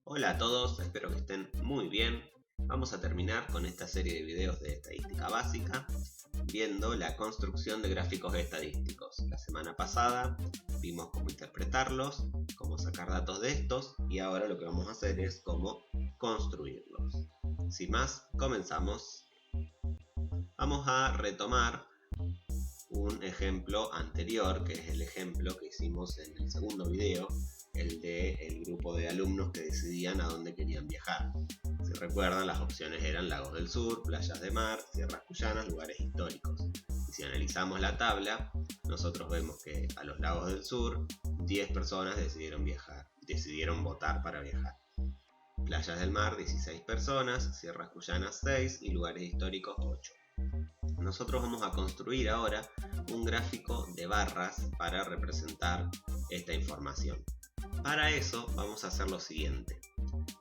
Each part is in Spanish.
Hola a todos, espero que estén muy bien. Vamos a terminar con esta serie de videos de estadística básica viendo la construcción de gráficos estadísticos. La semana pasada vimos cómo interpretarlos, cómo sacar datos de estos y ahora lo que vamos a hacer es cómo construirlos. Sin más, comenzamos. Vamos a retomar un ejemplo anterior, que es el ejemplo que hicimos en el segundo video, el del grupo de alumnos que decidían a dónde querían viajar. Si recuerdan, las opciones eran lagos del sur, playas de mar, sierras cuyanas, lugares históricos. Y si analizamos la tabla, nosotros vemos que a los lagos del sur 10 personas decidieron votar para viajar. Playas del mar 16 personas, sierras cuyanas 6 y lugares históricos 8. Nosotros vamos a construir ahora un gráfico de barras para representar esta información. Para eso vamos a hacer lo siguiente.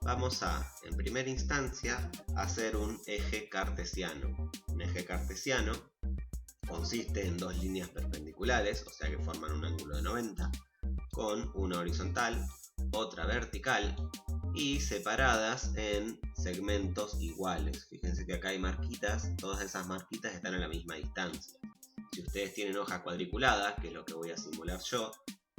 Vamos a, en primera instancia, hacer un eje cartesiano. Un eje cartesiano consiste en dos líneas perpendiculares, o sea que forman un ángulo de 90, con una horizontal, otra vertical y separadas en segmentos iguales. Fíjense que acá hay marquitas, todas esas marquitas están a la misma distancia. Si ustedes tienen hoja cuadriculada, que es lo que voy a simular yo,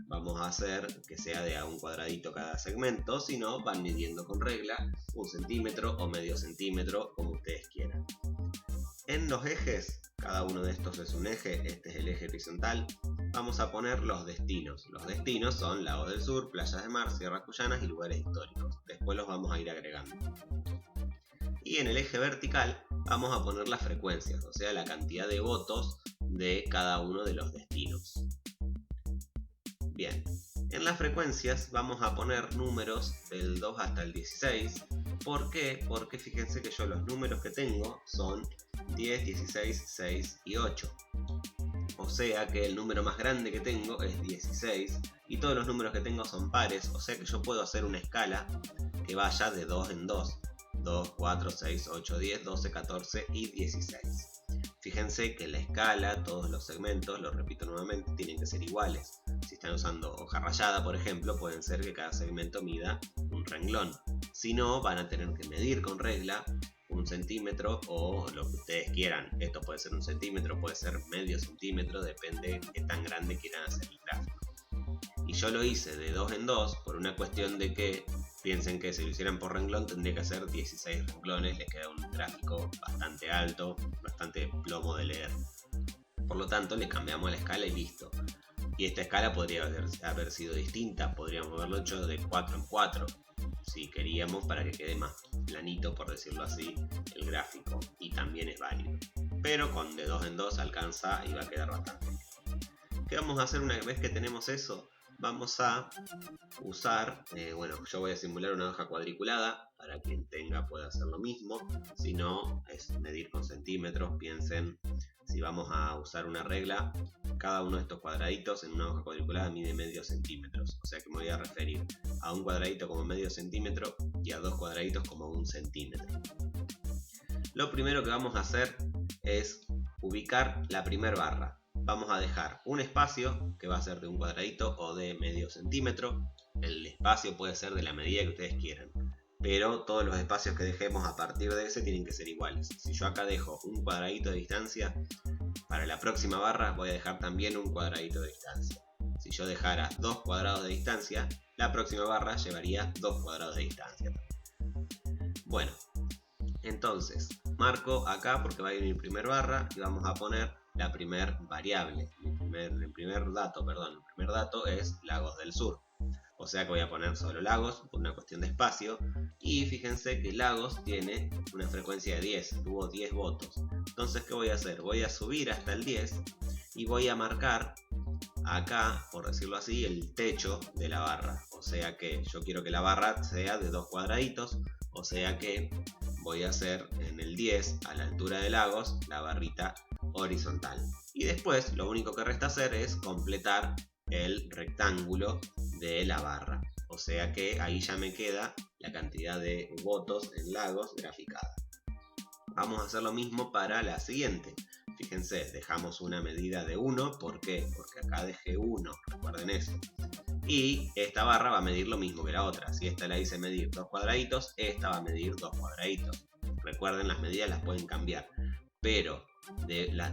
vamos a hacer que sea de a un cuadradito cada segmento, si no van midiendo con regla 1 centímetro o medio centímetro, como ustedes quieran. En los ejes, cada uno de estos es un eje, este es el eje horizontal, vamos a poner los destinos. Los destinos son lagos del sur, playas de mar, sierras cuyanas y lugares históricos. Después los vamos a ir agregando. Y en el eje vertical vamos a poner las frecuencias, o sea, la cantidad de votos de cada uno de los destinos. Bien, en las frecuencias vamos a poner números del 2 hasta el 16. ¿Por qué? Porque fíjense que yo los números que tengo son 10, 16, 6 y 8. O sea que el número más grande que tengo es 16 y todos los números que tengo son pares, o sea que yo puedo hacer una escala que vaya de 2 en 2. 2, 4, 6, 8, 10, 12, 14 y 16. Fíjense que la escala, todos los segmentos, lo repito nuevamente, tienen que ser iguales. Si están usando hoja rayada, por ejemplo, pueden ser que cada segmento mida un renglón. Si no, van a tener que medir con regla 1 centímetro o lo que ustedes quieran. Esto puede ser 1 centímetro, puede ser medio centímetro, depende de qué tan grande quieran hacer el gráfico. Y yo lo hice de 2 en 2 por una cuestión de que piensen que si lo hicieran por renglón tendría que hacer 16 renglones, les queda un gráfico bastante alto, bastante plomo de leer. Por lo tanto le cambiamos la escala y listo. Y esta escala podría haber sido distinta, podríamos haberlo hecho de 4 en 4 si queríamos, para que quede más planito, por decirlo así, el gráfico, y también es válido. Pero con de 2 en 2 alcanza y va a quedar bastante bien. ¿Qué vamos a hacer una vez que tenemos eso? Vamos a usar, yo voy a simular una hoja cuadriculada, para quien tenga puede hacer lo mismo, si no es medir con centímetros. Piensen, si vamos a usar una regla, cada uno de estos cuadraditos en una hoja cuadriculada mide medio centímetros, o sea que me voy a referir a un cuadradito como medio centímetro y a dos cuadraditos como 1 centímetro. Lo primero que vamos a hacer es ubicar la primera barra. Vamos a dejar un espacio que va a ser de un cuadradito o de medio centímetro. El espacio puede ser de la medida que ustedes quieran, pero todos los espacios que dejemos a partir de ese tienen que ser iguales. Si yo acá dejo un cuadradito de distancia, para la próxima barra voy a dejar también un cuadradito de distancia. Si yo dejara 2 cuadrados de distancia, la próxima barra llevaría 2 cuadrados de distancia. Bueno, entonces marco acá porque va a ir mi primer barra y vamos a poner la primer variable. El primer dato es lagos del sur. O sea que voy a poner solo lagos por una cuestión de espacio. Y fíjense que lagos tiene una frecuencia de 10. Tuvo 10 votos. Entonces, ¿qué voy a hacer? Voy a subir hasta el 10 y voy a marcar acá, por decirlo así, el techo de la barra. O sea que yo quiero que la barra sea de 2 cuadraditos. O sea que voy a hacer en el 10, a la altura de lagos, la barrita horizontal. Y después lo único que resta hacer es completar el rectángulo de la barra. O sea que ahí ya me queda la cantidad de votos en lagos graficada. Vamos a hacer lo mismo para la siguiente. fíjense, dejamos una medida de 1, ¿por qué? Porque acá dejé 1, recuerden eso. Y esta barra va a medir lo mismo que la otra. Si esta la hice medir 2 cuadraditos, esta va a medir 2 cuadraditos. Recuerden, las medidas las pueden cambiar, pero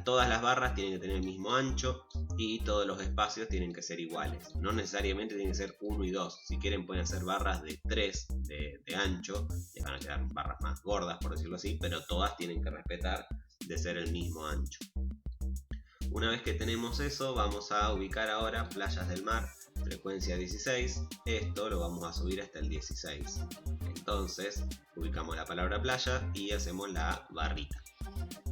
todas las barras tienen que tener el mismo ancho y todos los espacios tienen que ser iguales. No necesariamente tienen que ser 1 y 2. Si quieren pueden hacer barras de 3 de ancho, les van a quedar barras más gordas, por decirlo así, pero todas tienen que respetar de ser el mismo ancho. Una vez que tenemos eso, vamos a ubicar ahora Playas del Mar, frecuencia 16. Esto lo vamos a subir hasta el 16. Entonces ubicamos la palabra playa y hacemos la barrita.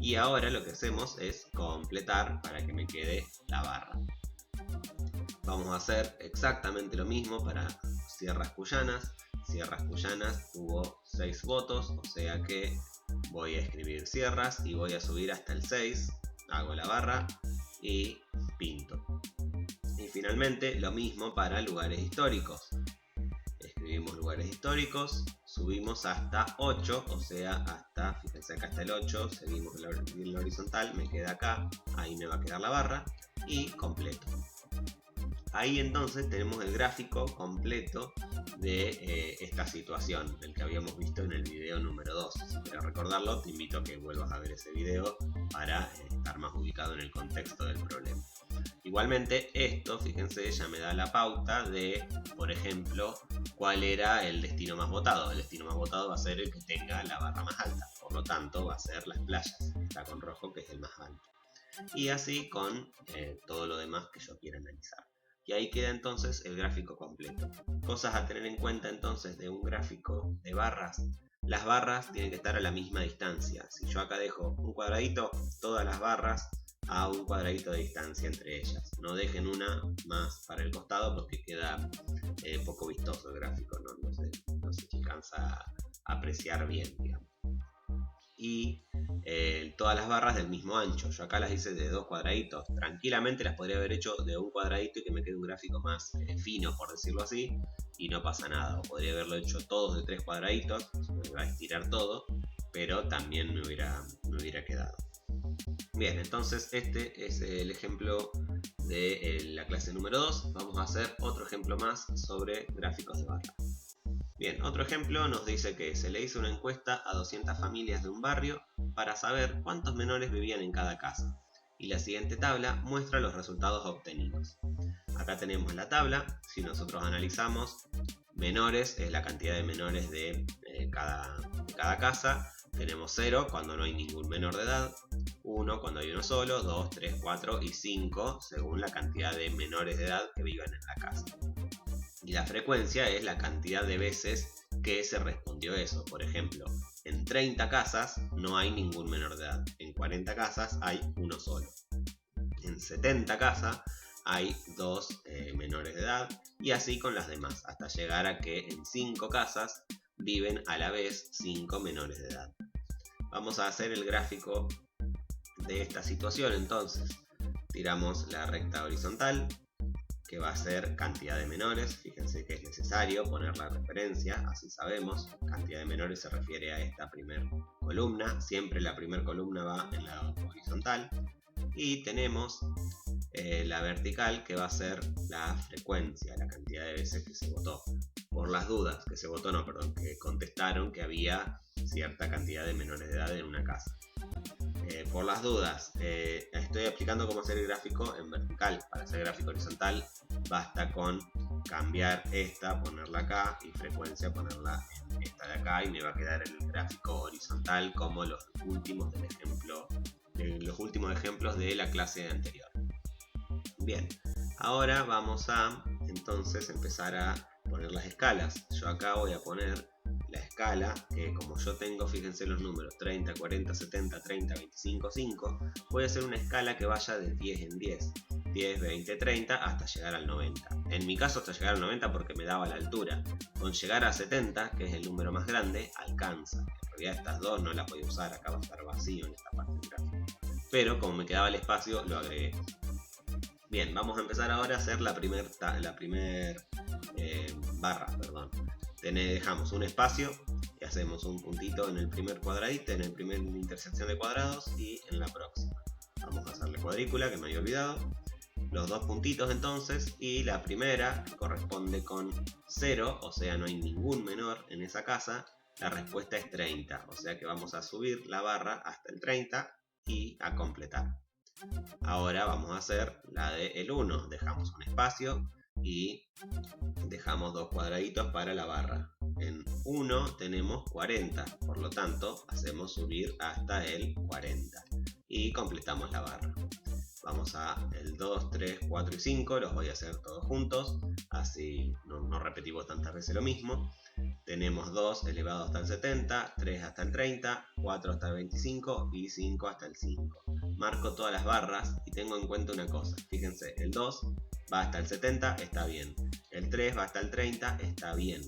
Y ahora lo que hacemos es completar para que me quede la barra. Vamos a hacer exactamente lo mismo para Sierras Cuyanas. Sierras Cuyanas hubo 6 votos, o sea que voy a escribir Sierras y voy a subir hasta el 6. Hago la barra y pinto. Y finalmente lo mismo para lugares históricos. Escribimos lugares históricos, subimos hasta 8, o sea, hasta, fíjense acá está el 8, seguimos la horizontal, me queda acá, ahí me va a quedar la barra y completo. Ahí entonces tenemos el gráfico completo de esta situación, del que habíamos visto en el video número 2. Si quieres recordarlo, te invito a que vuelvas a ver ese video para estar más ubicado en el contexto del problema. Igualmente esto, fíjense, ya me da la pauta de, por ejemplo, cuál era el destino más votado. El destino más votado va a ser el que tenga la barra más alta, por lo tanto va a ser Las Playas, está con rojo que es el más alto. Y así con todo lo demás que yo quiera analizar. Y ahí queda entonces el gráfico completo. Cosas a tener en cuenta entonces de un gráfico de barras. Las barras tienen que estar a la misma distancia. Si yo acá dejo un cuadradito, todas las barras a un cuadradito de distancia entre ellas. No dejen una más para el costado porque queda poco vistoso el gráfico. No se alcanza a apreciar bien, digamos. Y todas las barras del mismo ancho. Yo acá las hice de 2 cuadraditos. Tranquilamente las podría haber hecho de un cuadradito y que me quede un gráfico más fino, por decirlo así, y no pasa nada. O podría haberlo hecho todos de 3 cuadraditos, me va a estirar todo, pero también me hubiera quedado. Bien, entonces este es el ejemplo de la clase número 2. Vamos a hacer otro ejemplo más sobre gráficos de barra. Bien, otro ejemplo nos dice que se le hizo una encuesta a 200 familias de un barrio para saber cuántos menores vivían en cada casa. Y la siguiente tabla muestra los resultados obtenidos. Acá tenemos la tabla. Si nosotros analizamos, menores es la cantidad de menores de cada casa. Tenemos 0 cuando no hay ningún menor de edad, 1 cuando hay uno solo, 2, 3, 4 y 5 según la cantidad de menores de edad que vivan en la casa. Y la frecuencia es la cantidad de veces que se respondió eso. Por ejemplo, en 30 casas no hay ningún menor de edad, en 40 casas hay uno solo, en 70 casas hay 2 menores de edad, y así con las demás, hasta llegar a que en 5 casas viven a la vez 5 menores de edad. Vamos a hacer el gráfico de esta situación. Entonces tiramos la recta horizontal, que va a ser cantidad de menores. Fíjense que es necesario poner la referencia, así sabemos. Cantidad de menores se refiere a esta primera columna, siempre la primera columna va en la horizontal. Y tenemos la vertical, que va a ser la frecuencia, la cantidad de veces que se votó. Por las dudas, que contestaron que había cierta cantidad de menores de edad en una casa. Por las dudas, estoy explicando cómo hacer el gráfico en vertical. Para hacer el gráfico horizontal basta con cambiar esta, ponerla acá, y frecuencia ponerla en esta de acá, y me va a quedar el gráfico horizontal como los últimos ejemplos de la clase anterior. Bien, ahora vamos a entonces empezar a poner las escalas. Yo acá voy a poner la escala, que como yo tengo, fíjense los números 30, 40, 70, 30, 25, 5, voy a hacer una escala que vaya de 10 en 10, 10, 20, 30 hasta llegar al 90. En mi caso hasta llegar al 90 porque me daba la altura. Con llegar a 70, que es el número más grande, alcanza. En realidad estas dos no las voy a usar, acá va a estar vacío en esta parte del gráfico. Pero como me quedaba el espacio, lo agregué. Bien, vamos a empezar ahora a hacer la primer barra. Dejamos un espacio y hacemos un puntito en el primer cuadradito, en la primera intersección de cuadrados, y en la próxima. cuadrícula que me había olvidado. Los dos puntitos entonces, y la primera, que corresponde con 0, o sea no hay ningún menor en esa casa, la respuesta es 30, o sea que vamos a subir la barra hasta el 30 y a completar. Ahora vamos a hacer la del 1, dejamos un espacio y dejamos dos cuadraditos para la barra. En 1 tenemos 40, por lo tanto hacemos subir hasta el 40 y completamos la barra. Vamos a el 2, 3, 4 y 5, los voy a hacer todos juntos, así no repetimos tantas veces lo mismo. Tenemos 2 elevado hasta el 70, 3 hasta el 30, 4 hasta el 25 y 5 hasta el 5. Marco todas las barras y tengo en cuenta una cosa. Fíjense, el 2 va hasta el 70, está bien. El 3 va hasta el 30, está bien.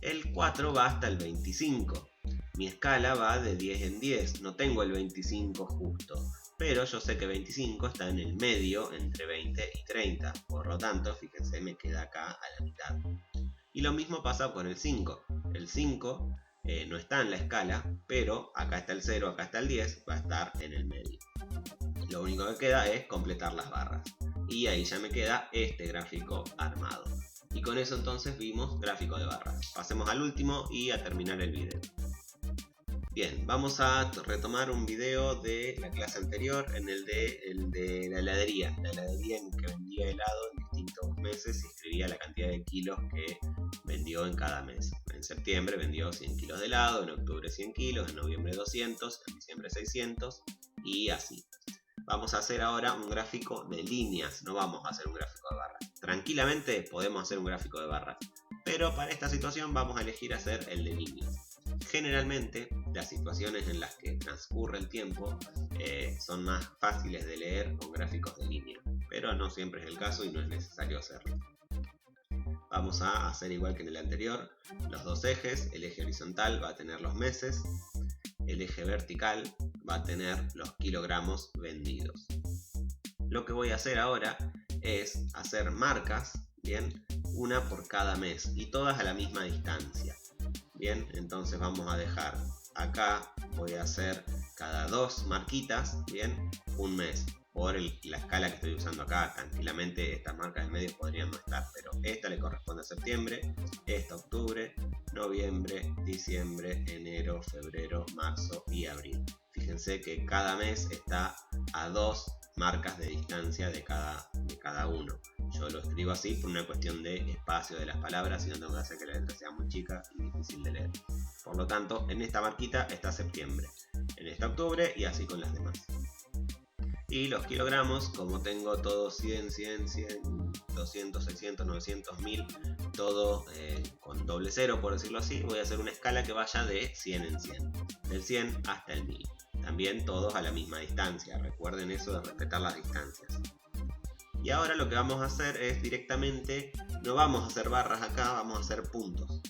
El 4 va hasta el 25. Mi escala va de 10 en 10, no tengo el 25 justo. Pero yo sé que 25 está en el medio entre 20 y 30. Por lo tanto, fíjense, me queda acá a la mitad. Y lo mismo pasa con el 5. El 5 no está en la escala, pero acá está el 0, acá está el 10, va a estar en el medio. Lo único que queda es completar las barras. Y ahí ya me queda este gráfico armado. Y con eso entonces vimos gráfico de barras. Pasemos al último y a terminar el video. Bien, vamos a retomar un video de la clase anterior, en el de la heladería. La heladería en que vendía helado en distintos meses y escribía la cantidad de kilos que vendió en cada mes. En septiembre vendió 100 kilos de helado, en octubre 100 kilos, en noviembre 200, en diciembre 600 y así. Vamos a hacer ahora un gráfico de líneas, no vamos a hacer un gráfico de barras. Tranquilamente podemos hacer un gráfico de barras, pero para esta situación vamos a elegir hacer el de líneas. Generalmente las situaciones en las que transcurre el tiempo son más fáciles de leer con gráficos de línea, pero no siempre es el caso y no es necesario hacerlo. Vamos a hacer igual que en el anterior, los dos ejes. El eje horizontal va a tener los meses, el eje vertical va a tener los kilogramos vendidos. Lo que voy a hacer ahora es hacer marcas, bien, una por cada mes y todas a la misma distancia. Bien, entonces vamos a dejar acá, voy a hacer cada dos marquitas, bien, un mes. Por la escala que estoy usando acá, tranquilamente estas marcas de medios podrían no estar, pero esta le corresponde a septiembre, esta a octubre, noviembre, diciembre, enero, febrero, marzo y abril. Fíjense que cada mes está a dos marcas de distancia de cada uno. Yo lo escribo así por una cuestión de espacio de las palabras y no tengo que hacer que la letra sea muy chica y difícil de leer. Por lo tanto, en esta marquita está septiembre, en esta octubre y así con las demás. Y los kilogramos, como tengo todo 100, 100, 100, 200, 600, 900, 1000, todo con doble cero por decirlo así, voy a hacer una escala que vaya de 100 en 100, del 100 hasta el 1000. También todos a la misma distancia, recuerden eso de respetar las distancias. Y ahora lo que vamos a hacer es directamente, no vamos a hacer barras acá, vamos a hacer puntos.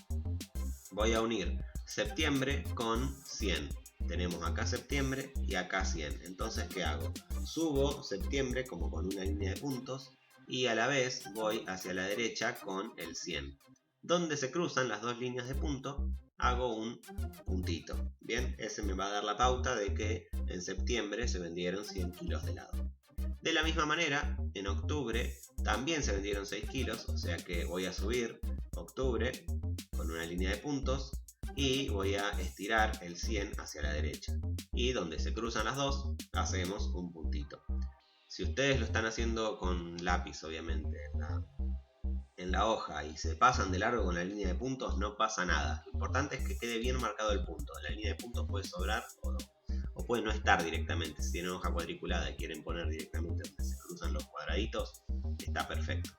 Voy a unir septiembre con 100. Tenemos acá septiembre y acá 100. Entonces, ¿qué hago? Subo septiembre como con una línea de puntos y a la vez voy hacia la derecha con el 100. Donde se cruzan las dos líneas de punto, hago un puntito. Bien, ese me va a dar la pauta de que en septiembre se vendieron 100 kilos de helado. De la misma manera, en octubre también se vendieron 6 kilos, o sea que voy a subir octubre con una línea de puntos y voy a estirar el 100 hacia la derecha. Y donde se cruzan las dos, hacemos un puntito. Si ustedes lo están haciendo con lápiz, obviamente, en la hoja y se pasan de largo con la línea de puntos, no pasa nada. Lo importante es que quede bien marcado el punto. La línea de puntos puede sobrar o puede no estar directamente. Si tienen hoja cuadriculada y quieren poner directamente donde se cruzan los cuadraditos, está perfecto.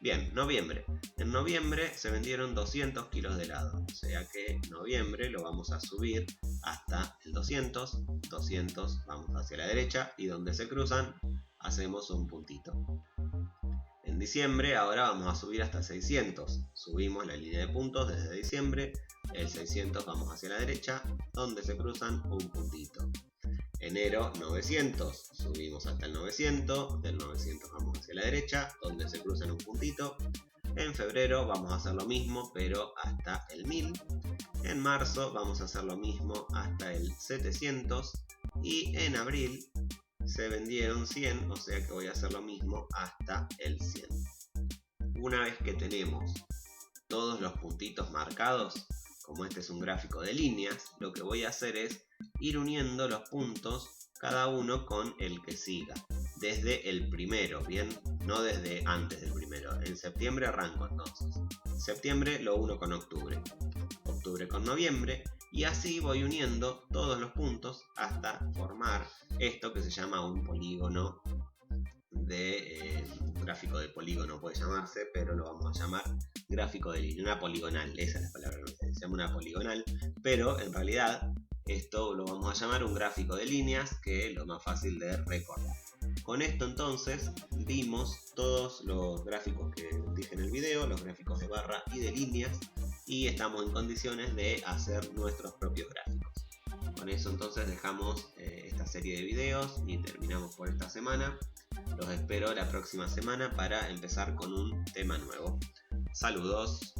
Bien, noviembre. En noviembre se vendieron 200 kilos de helado, o sea que noviembre lo vamos a subir hasta el 200, 200 vamos hacia la derecha y donde se cruzan hacemos un puntito. En diciembre ahora vamos a subir hasta 600, subimos la línea de puntos desde diciembre, el 600 vamos hacia la derecha, donde se cruzan un puntito. Enero 900, subimos hasta el 900, del 900 vamos hacia la derecha, donde se cruzan un puntito. En febrero vamos a hacer lo mismo, pero hasta el 1000. En marzo vamos a hacer lo mismo hasta el 700. Y en abril se vendieron 100, o sea que voy a hacer lo mismo hasta el 100. Una vez que tenemos todos los puntitos marcados, como este es un gráfico de líneas, lo que voy a hacer es ir uniendo los puntos cada uno con el que siga, desde el primero, bien, no desde antes del primero. En septiembre arranco entonces. Septiembre lo uno con octubre, octubre con noviembre, y así voy uniendo todos los puntos hasta formar esto que se llama un polígono gráfico de polígono puede llamarse, pero lo vamos a llamar gráfico de línea, una poligonal, esa es la palabra que se llama una poligonal, pero en realidad esto lo vamos a llamar un gráfico de líneas, que es lo más fácil de recordar. Con esto entonces vimos todos los gráficos que dije en el video, los gráficos de barra y de líneas, y estamos en condiciones de hacer nuestros propios gráficos. Con eso entonces dejamos esta serie de videos y terminamos por esta semana. Los espero la próxima semana para empezar con un tema nuevo. Saludos.